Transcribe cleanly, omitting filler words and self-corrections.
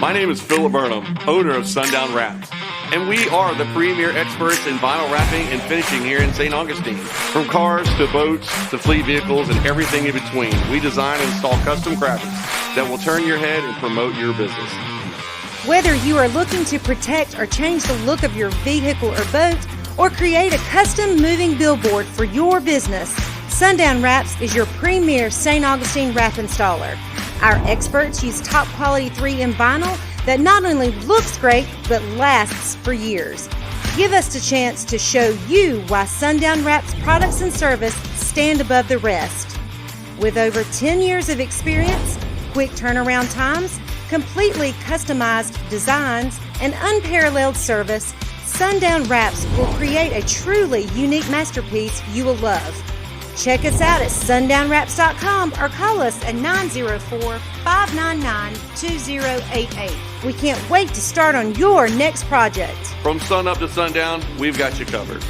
My name is Philip Burnham, owner of Sundown Wraps, and we are the premier experts in vinyl wrapping and finishing here in St. Augustine. From cars to boats to fleet vehicles and everything in between, we design and install custom graphics that will turn your head and promote your business. Whether you are looking to protect or change the look of your vehicle or boat, or create a custom moving billboard for your business, Sundown Wraps is your premier St. Augustine wrap installer. Our experts use top quality 3M vinyl that not only looks great, but lasts for years. Give us the chance to show you why Sundown Wraps products and service stand above the rest. With over 10 years of experience, quick turnaround times, completely customized designs, and unparalleled service, Sundown Wraps will create a truly unique masterpiece you will love. Check us out at sundownwraps.com or call us at 904-599-2088. We can't wait to start on your next project. From sun up to sundown, we've got you covered.